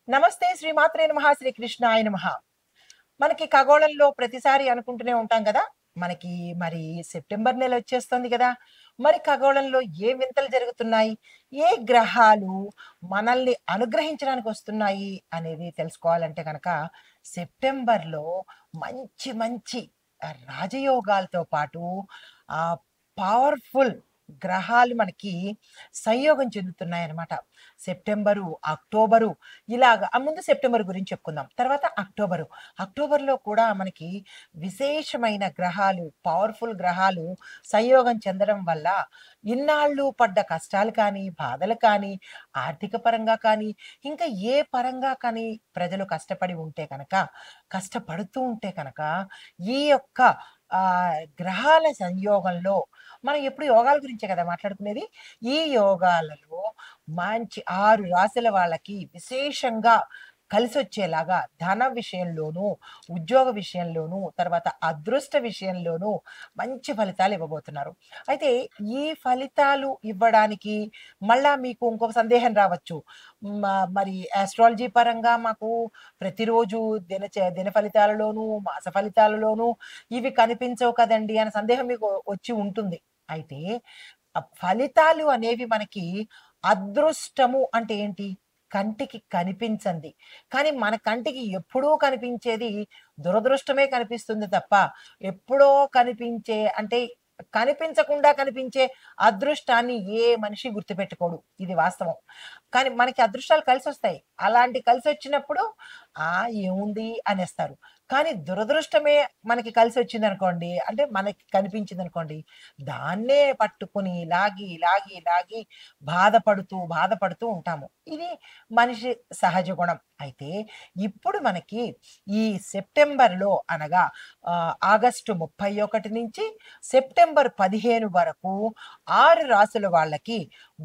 నమస్తే శ్రీమాత్రే నమః శ్రీకృష్ణాయ నమః. మనకి ఖగోళంలో ప్రతిసారి అనుకుంటూనే ఉంటాం కదా! మనకి మరి సెప్టెంబర్ నెల వచ్చేస్తుంది కదా! మరి ఖగోళంలో ఏ వింతలు జరుగుతున్నాయి? ఏ గ్రహాలు మనల్ని అనుగ్రహించడానికి వస్తున్నాయి అనేది తెలుసుకోవాలంటే గనక సెప్టెంబర్‌లో మంచి మంచి రాజయోగాలతో పాటు ఆహ్, పవర్‌ఫుల్ గ్రహాలు మనకి సంయోగం చెందుతున్నాయన్నమాట. సెప్టెంబరు, అక్టోబరు ఇలాగ ముందు సెప్టెంబర్ గురించి చెప్పుకుందాం. తర్వాత అక్టోబరు. అక్టోబర్‌లో కూడా మనకి విశేషమైన గ్రహాలు, పవర్‌ఫుల్ గ్రహాలు సంయోగం చెందడం వల్ల ఇన్నాళ్ళు పడ్డ కష్టాలు కానీ, బాధలు కానీ, ఆర్థిక పరంగా కానీ, ఇంకా ఏ పరంగా కానీ ప్రజలు కష్టపడి ఉంటే కనుక, కష్టపడుతూ ఉంటే కనుక, ఈ యొక్క గ్రహాల సంయోగంలో మనం ఎప్పుడు యోగాల గురించే కదా మాట్లాడుకునేది. ఈ యోగాలలో మంచి 6 రాశుల వాళ్ళకి విశేషంగా కలిసొచ్చేలాగా ధన విషయంలోనూ, ఉద్యోగ విషయంలోనూ, తర్వాత అదృష్ట విషయంలోనూ మంచి ఫలితాలు ఇవ్వబోతున్నారు. అయితే ఈ ఫలితాలు ఇవ్వడానికి మళ్ళా మీకు ఇంకొక సందేహం రావచ్చు. మ మరి యాస్ట్రాలజీ పరంగా మాకు ప్రతిరోజు దిన ఫలితాలలోనూ, మాస ఫలితాలలోనూ ఇవి కనిపించవు కదండీ! అనే సందేహం మీకు వచ్చి ఉంటుంది. అయితే ఫలితాలు అనేవి మనకి అదృష్టము అంటే ఏంటి? కంటికి కనిపించంది. కానీ మన కంటికి ఎప్పుడూ కనిపించేది దురదృష్టమే కనిపిస్తుంది తప్ప, ఎప్పుడో కనిపించే అంటే కనిపించకుండా కనిపించే అదృష్టాన్ని ఏ మనిషి గుర్తుపెట్టుకోడు. ఇది వాస్తవం. కానీ మనకి అదృష్టాలు కలిసొస్తాయి. అలాంటి కలిసొచ్చినప్పుడు ఏముంది అనేస్తారు. కానీ దురదృష్టమే మనకి కలిసొచ్చిందనుకోండి, అంటే మనకి కనిపించిందనుకోండి, దాన్నే పట్టుకొని లాగి, లాగి, లాగి బాధపడుతూ ఉంటాము. ఇది మనిషి సహజ గుణం. అయితే ఇప్పుడు మనకి ఈ సెప్టెంబర్‌లో అనగా ఆగస్టు 31 నుంచి సెప్టెంబర్ 15 వరకు 6 రాసుల వాళ్ళకి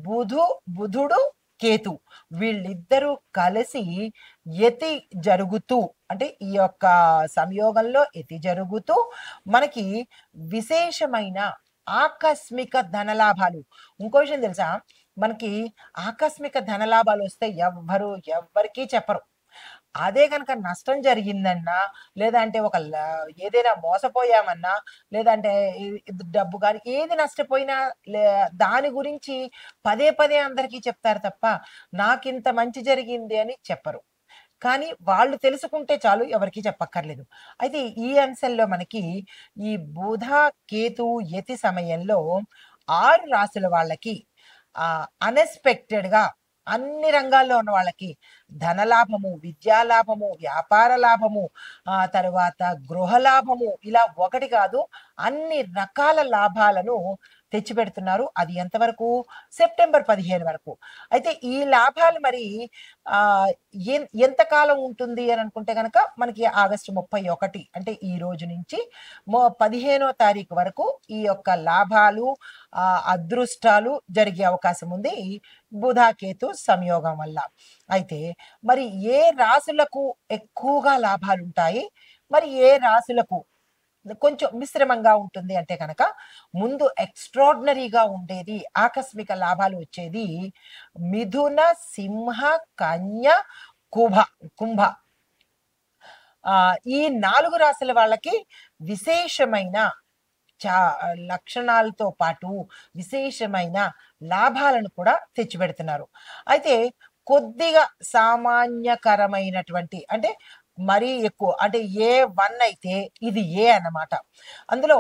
బుధుడు, కేతు వీళ్ళిద్దరూ కలిసి యతి జరుగుతూ అంటే ఈ యొక్క సంయోగంలో యతి జరుగుతూ మనకి విశేషమైన ఆకస్మిక ధనలాభాలు. ఇంకో విషయం తెలుసా? మనకి ఆకస్మిక ధనలాభాలొస్తే ఎవ్వరికీ చెప్పరు. అదే గనక నష్టం జరిగిందన్నా, లేదంటే ఏదైనా మోసపోయామన్నా, లేదంటే డబ్బు గాని ఏది నష్టపోయినా లే దాని గురించి పదే పదే అందరికీ చెప్తారు తప్ప, నాకింత మంచి జరిగింది అని చెప్పరు. కానీ వాళ్ళు తెలుసుకుంటే చాలు ఎవరికీ చెప్పక్కర్లేదు. అయితే ఈ అంశంలో మనకి ఈ బుధ, కేతు, యతి సమయంలో 6 రాసుల వాళ్ళకి అన్‌ఎక్స్‌పెక్టెడ్‌గా అన్ని రంగాల్లో ఉన్న వాళ్ళకి ధనలాభము, విద్యా లాభము, వ్యాపార లాభము, తరువాత గృహ లాభము ఇలా ఒకటి కాదు అన్ని రకాల లాభాలను తెచ్చిపెడుతున్నారు. అది ఎంతవరకు? సెప్టెంబర్ 15 వరకు. అయితే ఈ లాభాలు మరి ఆహ్, ఎంత కాలం ఉంటుంది అని అనుకుంటే గనక మనకి ఆగస్టు 31 అంటే ఈ రోజు నుంచి 15వ తారీఖు వరకు ఈ యొక్క లాభాలు, అదృష్టాలు జరిగే అవకాశం ఉంది. ఈ బుధ, కేతు సంయోగం వల్ల. అయితే మరి ఏ రాశులకు ఎక్కువగా లాభాలుంటాయి? మరి ఏ రాశులకు కొంచెం మిశ్రమంగా ఉంటుంది అంటే గనక, ముందు ఎక్స్‌ట్రార్డినరీగా ఉండేది, ఆకస్మిక లాభాలు వచ్చేది మిథున, సింహ, కన్య, కుభ కుంభ. ఈ 4 రాశుల వాళ్ళకి విశేషమైన చా లక్షణాలతో పాటు విశేషమైన లాభాలను కూడా తెచ్చిపెడుతున్నారు. అయితే కొద్దిగా సామాన్యకరమైనటువంటి అంటే మరీ ఎక్కువ అంటే ఏ1 అయితే ఇది ఏ అన్నమాట. అందులో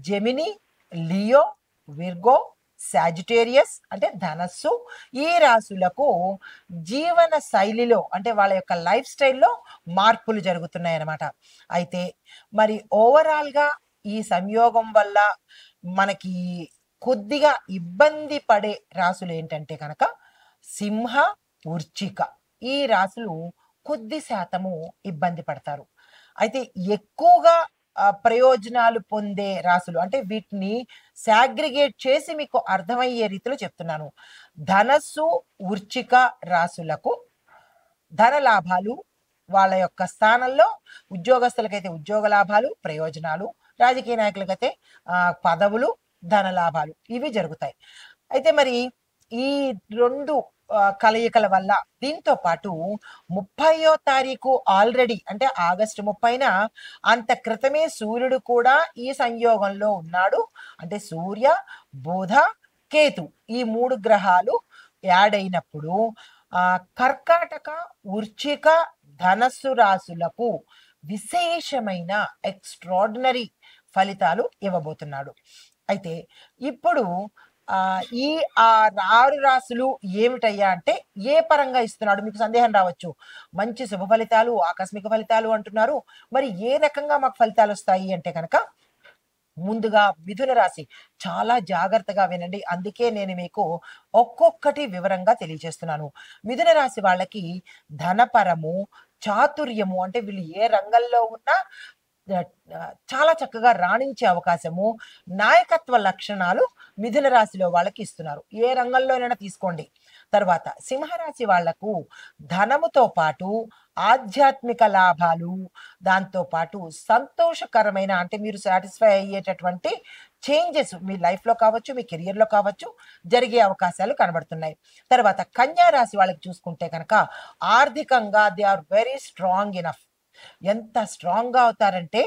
జెమిని, లియో, విర్గో, సాజిటేరియస్ అంటే ధనస్సు ఈ రాశులకు జీవన శైలిలో అంటే వాళ్ళ యొక్క లైఫ్ స్టైల్‌లో మార్పులు జరుగుతున్నాయన్నమాట. అయితే మరి ఓవరాల్‌గా ఈ సంయోగం వల్ల మనకి కొద్దిగా ఇబ్బంది పడే రాసులేంటంటే గనక సింహ, వృశ్చిక. ఈ రాసులు కొద్ది శాతము ఇబ్బంది పడతారు. అయితే ఎక్కువగా ప్రయోజనాలు పొందే రాసులు అంటే వీటిని సాగ్రిగేట్ చేసి మీకు అర్థమయ్యే రీతిలో చెప్తున్నాను. ధనస్సు, వృశ్చిక రాసులకు ధన లాభాలు వాళ్ళ యొక్క స్థానంలో ఉద్యోగస్తులకైతే ఉద్యోగ లాభాలు, ప్రయోజనాలు, రాజకీయ నాయకులకైతే పదవులు, ధన లాభాలు ఇవి జరుగుతాయి. అయితే మరి ఈ 2 కలయికల వల్ల దీంతో పాటు 30వ తారీఖు ఆల్రెడీ అంటే ఆగస్టు 30న అంత క్రితమే సూర్యుడు కూడా ఈ సంయోగంలో ఉన్నాడు. అంటే సూర్య, బుధ, కేతు ఈ 3 గ్రహాలు యాడ్ అయినప్పుడు కర్కాటక, వృశ్చిక, ధనస్సు రాశులకు విశేషమైన ఎక్స్ట్రాడినరీ ఫలితాలు ఇవ్వబోతున్నాడు. అయితే ఇప్పుడు ఈ 6 రాశులు ఏమిటయ్యా అంటే ఏ పరంగా ఇస్తున్నాడు? మీకు సందేహం రావచ్చు. మంచి శుభ ఫలితాలు, ఆకస్మిక ఫలితాలు అంటున్నారు. మరి ఏ రకంగా మాకు ఫలితాలు వస్తాయి అంటే కనుక ముందుగా మిథున రాశి చాలా జాగ్రత్తగా వినండి. అందుకే నేను మీకు ఒక్కొక్కటి వివరంగా తెలియజేస్తున్నాను. మిథున రాశి వాళ్ళకి ధనపరము, చాతుర్యము అంటే వీళ్ళు ఏ రంగంలో ఉన్నా చాలా చక్కగా రాణించే అవకాశము, నాయకత్వ లక్షణాలు మిథున రాశిలో వాళ్ళకి ఇస్తున్నారు. ఏ రంగంలోనైనా తీసుకోండి. తర్వాత సింహరాశి వాళ్లకు ధనముతో పాటు ఆధ్యాత్మిక లాభాలు, దాంతో పాటు సంతోషకరమైన అంటే మీరు సాటిస్ఫై అయ్యేటటువంటి చేంజెస్ మీ లైఫ్లో కావచ్చు, మీ కెరియర్లో కావచ్చు జరిగే అవకాశాలు కనబడుతున్నాయి. తర్వాత కన్యా రాశి వాళ్ళకి చూసుకుంటే కనుక ఆర్థికంగా they are very strong enough. ఎంత స్ట్రాంగ్గా అవుతారంటే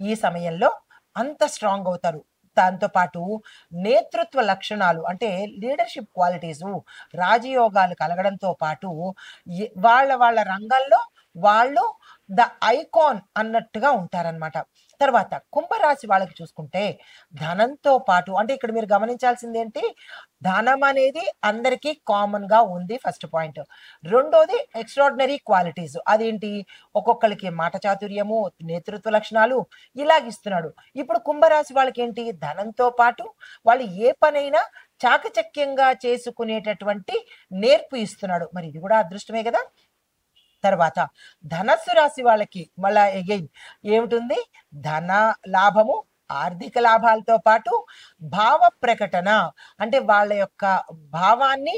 ఈ సమయంలో అంత స్ట్రాంగ్ అవుతారు. దాంతో పాటు నేతృత్వ లక్షణాలు అంటే లీడర్షిప్ క్వాలిటీసు, రాజయోగాలు కలగడంతో పాటు వాళ్ళ వాళ్ళ రంగంలో వాళ్ళు ద ఐకాన్ అన్నట్టుగా ఉంటారనమాట. తర్వాత కుంభరాశి వాళ్ళకి చూసుకుంటే ధనంతో పాటు అంటే ఇక్కడ మీరు గమనించాల్సింది ఏంటి, ధనం అనేది అందరికీ కామన్ గా ఉంది ఫస్ట్ పాయింట్. రెండోది ఎక్స్ట్రాడినరీ క్వాలిటీస్, అదేంటి ఒక్కొక్కరికి మాట చాతుర్యము, నేతృత్వ లక్షణాలు ఇలాగిస్తున్నాడు. ఇప్పుడు కుంభరాశి వాళ్ళకి ఏంటి, ధనంతో పాటు వాళ్ళు ఏ పనైనా చాకచక్యంగా చేసుకునేటటువంటి నేర్పు ఇస్తున్నాడు. మరి ఇది కూడా అదృష్టమే కదా. తర్వాత ధనస్సు రాశి వాళ్ళకి మళ్ళా అగైన్ ఏమిటుంది, ధన లాభము, ఆర్థిక లాభాలతో పాటు భావ ప్రకటన అంటే వాళ్ళ యొక్క భావాన్ని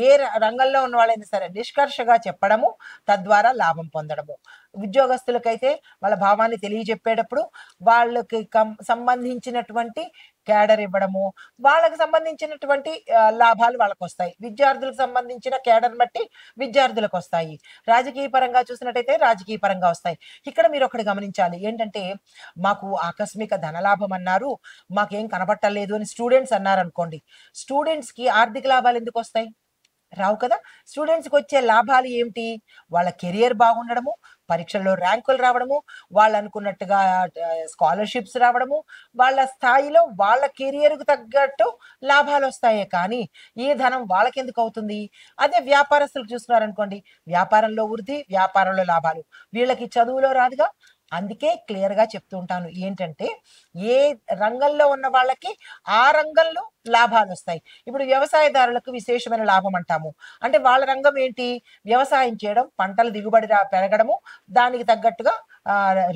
ఏ రంగంలో ఉన్న వాళ్ళైనా సరే నిష్కర్షగా చెప్పడము, తద్వారా లాభం పొందడము. ఉద్యోగస్తులకైతే వాళ్ళ భావాన్ని తెలియజెప్పేటప్పుడు వాళ్ళకి సంబంధించినటువంటి కేడర్ ఇవ్వడము, వాళ్ళకి సంబంధించినటువంటి లాభాలు వాళ్ళకు వస్తాయి. విద్యార్థులకు సంబంధించిన కేడర్ బట్టి విద్యార్థులకు వస్తాయి. రాజకీయ పరంగా చూసినట్టయితే రాజకీయ పరంగా వస్తాయి. ఇక్కడ మీరు ఒకటి గమనించాలి ఏంటంటే, మాకు ఆకస్మిక ధనలాభం అన్నారు, మాకేం కనబట్టలేదు అని స్టూడెంట్స్ అన్నారు అనుకోండి. స్టూడెంట్స్కి ఆర్థిక లాభాలు ఎందుకు వస్తాయి? రావు కదా. స్టూడెంట్స్కి వచ్చే లాభాలు ఏమిటి, వాళ్ళ కెరియర్ బాగుండడము, పరీక్షల్లో ర్యాంకులు రావడము, వాళ్ళు అనుకున్నట్టుగా స్కాలర్షిప్స్ రావడము, వాళ్ళ స్థాయిలో వాళ్ళ కెరియర్కు తగ్గట్టు లాభాలు వస్తాయే కానీ ఈ ధనం వాళ్ళకెందుకు అవుతుంది? అదే వ్యాపారస్తులకు చూస్తున్నారనుకోండి, వ్యాపారంలో వృద్ధి, వ్యాపారంలో లాభాలు, వీళ్ళకి చదువులో రాదుగా. అందుకే క్లియర్గా చెప్తూ ఉంటాను ఏంటంటే, ఏ రంగంలో ఉన్న వాళ్ళకి ఆ రంగంలో లాభాలు వస్తాయి. ఇప్పుడు వ్యవసాయదారులకు విశేషమైన లాభం అంటాము అంటే వాళ్ళ రంగం ఏంటి, వ్యవసాయం చేయడం, పంటల దిగుబడి పెరగడము, దానికి తగ్గట్టుగా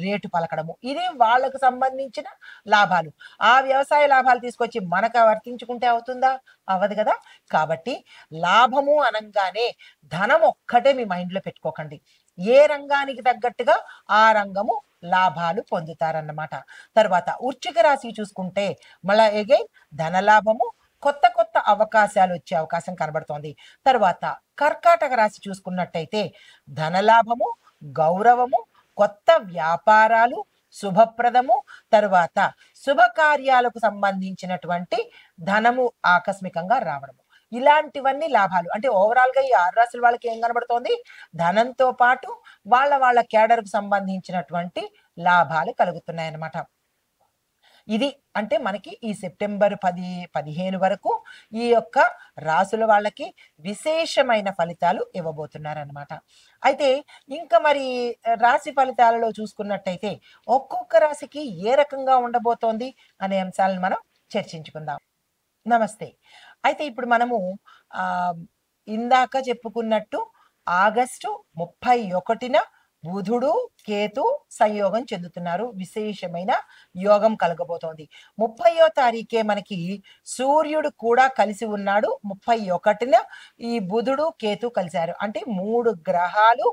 రేటు పలకడము, ఇది వాళ్ళకు సంబంధించిన లాభాలు. ఆ వ్యవసాయ లాభాలు తీసుకొచ్చి మనకు వర్తించుకుంటే అవుతుందా? అవ్వదు కదా. కాబట్టి లాభము అనంగానే ధనం ఒక్కటే మీ మైండ్లో పెట్టుకోకండి. ఏ రంగానికి తగ్గట్టుగా ఆ రంగము లాభాలు పొందుతారన్నమాట. తర్వాత వృశ్చిక రాశి చూసుకుంటే మళ్ళా అగైన్ ధనలాభము, కొత్త కొత్త అవకాశాలు వచ్చే అవకాశం కనబడుతోంది. తర్వాత కర్కాటక రాశి చూసుకున్నట్టయితే ధనలాభము, గౌరవము, కొత్త వ్యాపారాలు, శుభప్రదము, తర్వాత శుభకార్యాలకు సంబంధించినటువంటి ధనము ఆకస్మికంగా రావడము, ఇలాంటివన్నీ లాభాలు. అంటే ఓవరాల్గా ఈ 6 రాశుల వాళ్ళకి ఏం కనబడుతోంది, ధనంతో పాటు వాళ్ళ వాళ్ళ కేడర్కు సంబంధించినటువంటి లాభాలు కలుగుతున్నాయన్నమాట. ఇది అంటే మనకి ఈ సెప్టెంబర్ 10-15 వరకు ఈ యొక్క రాసుల వాళ్ళకి విశేషమైన ఫలితాలు ఇవ్వబోతున్నారనమాట. అయితే ఇంకా మరి రాశి ఫలితాలలో చూసుకున్నట్టయితే ఒక్కొక్క రాశికి ఏ రకంగా ఉండబోతోంది అనే అంశాలను మనం చర్చించుకుందాం. నమస్తే. అయితే ఇప్పుడు మనము ఇందాక చెప్పుకున్నట్టు ఆగస్టు 31న బుధుడు కేతు సంయోగం చెందుతున్నారు. విశేషమైన యోగం కలగబోతోంది. 30వ తారీఖే మనకి సూర్యుడు కూడా కలిసి ఉన్నాడు. 31న ఈ బుధుడు కేతు కలిశారు. అంటే 3 గ్రహాలు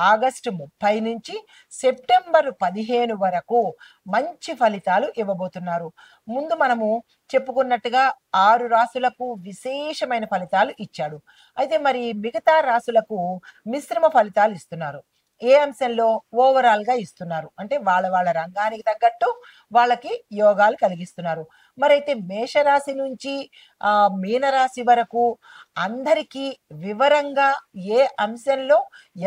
ఆగస్టు 30 నుంచి సెప్టెంబర్ 15 వరకు మంచి ఫలితాలు ఇవ్వబోతున్నారు. ముందు మనము చెప్పుకున్నట్టుగా 6 రాసులకు విశేషమైన ఫలితాలు ఇచ్చాడు. అయితే మరి మిగతా రాసులకు మిశ్రమ ఫలితాలు ఇస్తున్నారు. ఏ అంశంలో? ఓవరాల్‌గా ఇస్తున్నారు. అంటే వాళ్ళ వాళ్ళ రంగానికి తగ్గట్టు వాళ్ళకి యోగాలు కలిగిస్తున్నారు. మరైతే మేషరాశి నుంచి మీనరాశి వరకు అందరికీ వివరంగా ఏ అంశంలో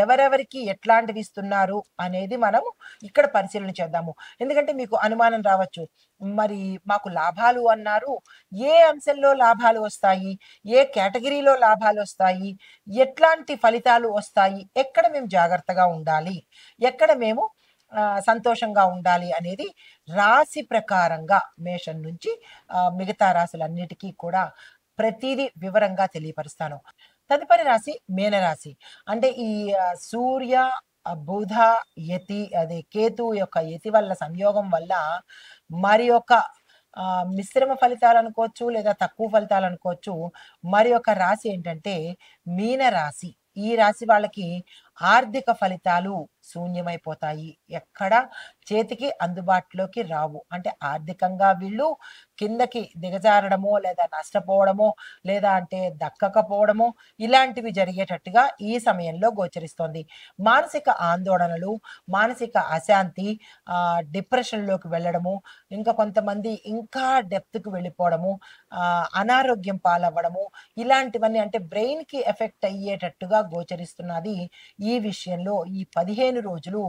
ఎవరెవరికి ఎట్లాంటివి ఇస్తున్నారు అనేది మనం ఇక్కడ పరిశీలన చేద్దాము. ఎందుకంటే మీకు అనుమానం రావచ్చు. మరి మాకు లాభాలు అన్నారు. ఏ అంశంలో లాభాలు వస్తాయి? ఏ కేటగిరీలో లాభాలు వస్తాయి? ఎట్లాంటి ఫలితాలు వస్తాయి? ఎక్కడ మేము జాగ్రత్తగా ఉండాలి? ఎక్కడ మేము సంతోషంగా ఉండాలి అనేది రాశి ప్రకారంగా మేషం నుంచి మిగతా రాశులన్నిటికీ కూడా ప్రతీదీ వివరంగా తెలియపరుస్తాను. తదుపరి రాశి మీనరాశి. అంటే ఈ సూర్య, బుధ, యతి అదే కేతు యొక్క యతి వల్ల సంయోగం వల్ల మరి యొక్క మిశ్రమ ఫలితాలనుకోవచ్చు, లేదా తక్కువ ఫలితాలనుకోవచ్చు. మరి యొక్క రాశి ఏంటంటే మీనరాశి. ఈ రాశి వాళ్ళకి ఆర్థిక ఫలితాలు శూన్యమైపోతాయి. ఎక్కడ చేతికి అందుబాటులోకి రావు. అంటే ఆర్థికంగా వీళ్ళు కిందకి దిగజారడమో, లేదా నష్టపోవడమో, లేదా అంటే దక్కకపోవడమో ఇలాంటివి జరిగేటట్టుగా ఈ సమయంలో గోచరిస్తోంది. మానసిక ఆందోళనలు, మానసిక అశాంతి, డిప్రెషన్‌లోకి వెళ్ళడము, ఇంకా కొంతమంది ఇంకా డెప్త్‌కి వెళ్ళిపోవడము, అనారోగ్యం పాలవ్వడము ఇలాంటివన్నీ అంటే బ్రెయిన్‌కి ఎఫెక్ట్ అయ్యేటట్టుగా గోచరిస్తున్నది. ఈ విషయంలో ఈ 15 రోజులు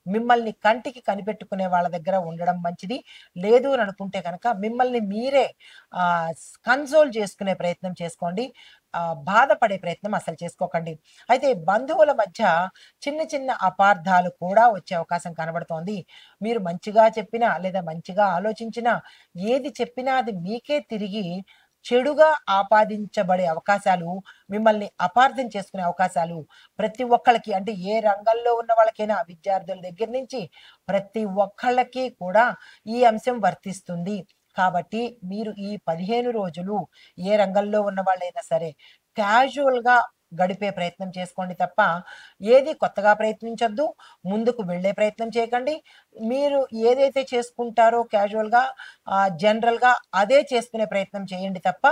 మిమ్మల్ని కంటికి కనిపెట్టుకునే వాళ్ళ దగ్గర ఉండడం మంచిది. లేదు అని అనుకుంటే కనుక మిమ్మల్ని మీరే కన్సోల్ చేసుకునే ప్రయత్నం చేసుకోండి. బాధపడే ప్రయత్నం అసలు చేసుకోకండి. అయితే బంధువుల మధ్య చిన్న చిన్న అపార్థాలు కూడా వచ్చే అవకాశం కనబడుతోంది. మీరు మంచిగా చెప్పినా, లేదా మంచిగా ఆలోచించినా, ఏది చెప్పినా అది మీకే తిరిగి చెడుగా ఆపాదించబడే అవకాశాలు, మిమ్మల్ని అపార్థం చేసుకునే అవకాశాలు ప్రతి ఒక్కళ్ళకి, అంటే ఏ రంగంలో ఉన్న వాళ్ళకైనా, విద్యార్థుల దగ్గర నుంచి ప్రతి ఒక్కళ్ళకి కూడా ఈ అంశం వర్తిస్తుంది. కాబట్టి మీరు ఈ 15 రోజులు ఏ రంగంలో ఉన్న వాళ్ళైనా సరే క్యాజువల్‌గా గడిపే ప్రయత్నం చేసుకోండి తప్ప, ఏది కొత్తగా ప్రయత్నించొద్దు. ముందుకు వెళ్ళే ప్రయత్నం చేయకండి. మీరు ఏదైతే చేసుకుంటారో క్యాజువల్‌గా జనరల్‌గా అదే చేసుకునే ప్రయత్నం చేయండి తప్ప,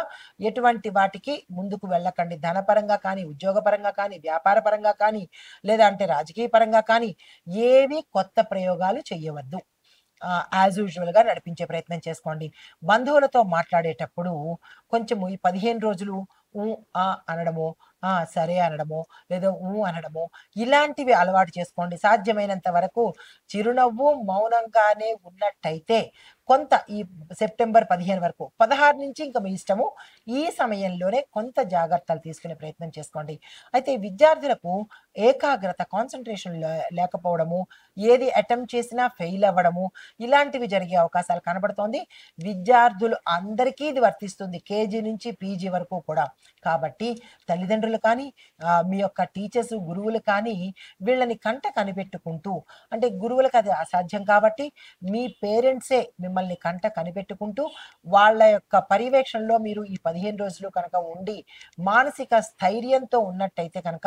ఎటువంటి వాటికి ముందుకు వెళ్ళకండి. ధనపరంగా కానీ, ఉద్యోగపరంగా కానీ, వ్యాపార పరంగా కానీ, లేదా అంటే రాజకీయ పరంగా కానీ ఏవి కొత్త ప్రయోగాలు చెయ్యవద్దు. యాజ్ యూజువల్‌గా నడిపించే ప్రయత్నం చేసుకోండి. బంధువులతో మాట్లాడేటప్పుడు కొంచెము ఈ 15 రోజులు అనడమో, సరే అనడమో, లేదా అనడమో ఇలాంటివి అలవాటు చేసుకోండి. సాధ్యమైనంత వరకు చిరునవ్వు, మౌనంగానే ఉన్నట్టయితే కొంత ఈ సెప్టెంబర్ 15 వరకు, 16 నుంచి ఇంక మీ ఇష్టము. ఈ సమయంలోనే కొంత జాగ్రత్తలు తీసుకునే ప్రయత్నం చేసుకోండి. అయితే విద్యార్థులకు ఏకాగ్రత, కాన్సంట్రేషన్ లేకపోవడము, ఏది అటెంప్ట్ చేసినా ఫెయిల్ అవ్వడము ఇలాంటివి జరిగే అవకాశాలు కనబడుతోంది. విద్యార్థులు అందరికీ ఇది వర్తిస్తుంది. కేజీ నుంచి పీజీ వరకు కూడా. కాబట్టి తల్లిదండ్రులు కానీ, మీ యొక్క టీచర్స్, గురువులు కానీ వీళ్ళని కంట కనిపెట్టుకుంటూ, అంటే గురువులకు అది అసాధ్యం కాబట్టి మీ పేరెంట్సే మిమ్మల్ని కంట కనిపెట్టుకుంటూ వాళ్ళ యొక్క పర్యవేక్షణలో మీరు ఈ 15 రోజులు కనుక ఉండి మానసిక స్థైర్యంతో ఉన్నట్టయితే కనుక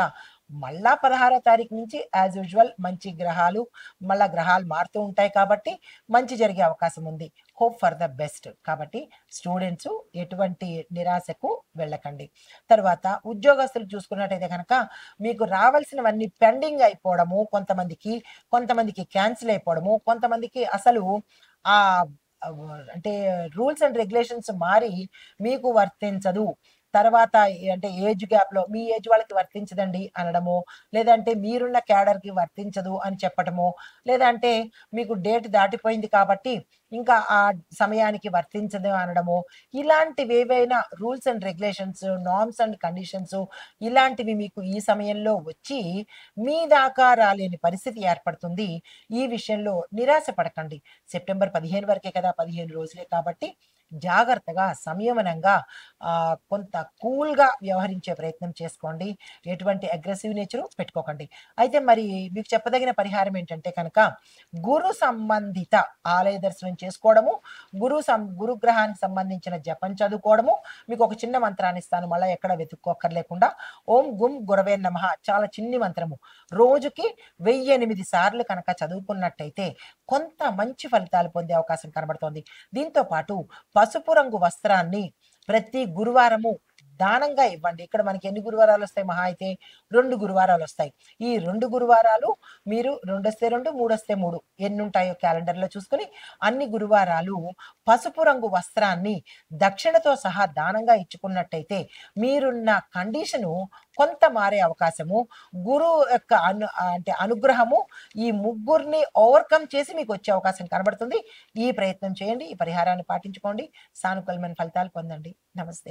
మళ్ళా 16వ తారీఖు నుంచి యాజ్ యూజువల్ మంచి గ్రహాలు, మళ్ళా గ్రహాలు మారుతూ ఉంటాయి కాబట్టి మంచి జరిగే అవకాశం ఉంది. Hope for the best. కాబట్టి స్టూడెంట్స్ ఎటువంటి నిరాశకు వెళ్ళకండి. తర్వాత ఉద్యోగస్తులు చూసుకున్నట్టయితే కనుక మీకు రావాల్సినవన్నీ పెండింగ్ అయిపోవడము కొంతమందికి, కొంతమందికి క్యాన్సిల్ అయిపోవడము, కొంతమందికి అసలు ఆ అంటే రూల్స్ అండ్ రెగ్యులేషన్స్ మారి మీకు వర్తించదు. తర్వాత అంటే ఏజ్ గ్యాప్‌లో మీ ఏజ్ వాళ్ళకి వర్తించదండి అనడమో, లేదంటే మీరున్న క్యాడర్‌కి వర్తించదు అని చెప్పటమో, లేదంటే మీకు డేట్ దాటిపోయింది కాబట్టి ఇంకా ఆ సమయానికి వర్తించదు అనడమో, ఇలాంటివేవైనా rules and regulations, norms and conditions ఇలాంటివి మీకు ఈ సమయంలో వచ్చి మీ దాకా రాలేని పరిస్థితి ఏర్పడుతుంది. ఈ విషయంలో నిరాశ పడకండి. సెప్టెంబర్ 15 వరకే కదా, 15 రోజులే కాబట్టి జాగ్రత్తగా, సంయమనంగా కొంత కూల్‌గా వ్యవహరించే ప్రయత్నం చేసుకోండి. ఎటువంటి అగ్రెసివ్ నేచరు పెట్టుకోకండి. అయితే మరి మీకు చెప్పదగిన పరిహారం ఏంటంటే కనుక, గురు సంబంధిత ఆలయ దర్శనం చేసుకోవడము, గురుగ్రహానికి సంబంధించిన జపం చదువుకోవడము, మీకు ఒక చిన్న మంత్రాన్ని ఇస్తాను మళ్ళా ఎక్కడ వెతుక్కోక్కర్లేకుండా. ఓం గుం గురవే నమః చాలా చిన్ని మంత్రము. రోజుకి 1008 సార్లు కనుక చదువుకున్నట్టయితే కొంత మంచి ఫలితాలు పొందే అవకాశం కనబడుతోంది. దీంతో పాటు పసుపు రంగు వస్త్రాన్ని ప్రతి గురువారము దానంగా ఇవ్వండి. ఇక్కడ మనకి ఎన్ని గురువారాలొస్తాయి మహా అయితే? 2 గురువారాలొస్తాయి. ఈ 2 గురువారాలు మీరు 2 2, 3 3 ఎన్నుంటాయో క్యాలెండర్‌లో చూసుకొని అన్ని గురువారాలు పసుపు రంగు వస్త్రాన్ని దక్షిణతో సహా దానంగా ఇచ్చుకున్నట్టయితే మీరున్న కండిషను కొంత మారే అవకాశము, గురువు యొక్క అంటే అనుగ్రహము ఈ ముగ్గురిని ఓవర్‌కమ్ చేసి మీకొచ్చే అవకాశం కనబడుతుంది. ఈ ప్రయత్నం చేయండి. ఈ పరిహారాన్ని పాటించుకోండి. సానుకూలమైన ఫలితాలు పొందండి. నమస్తే.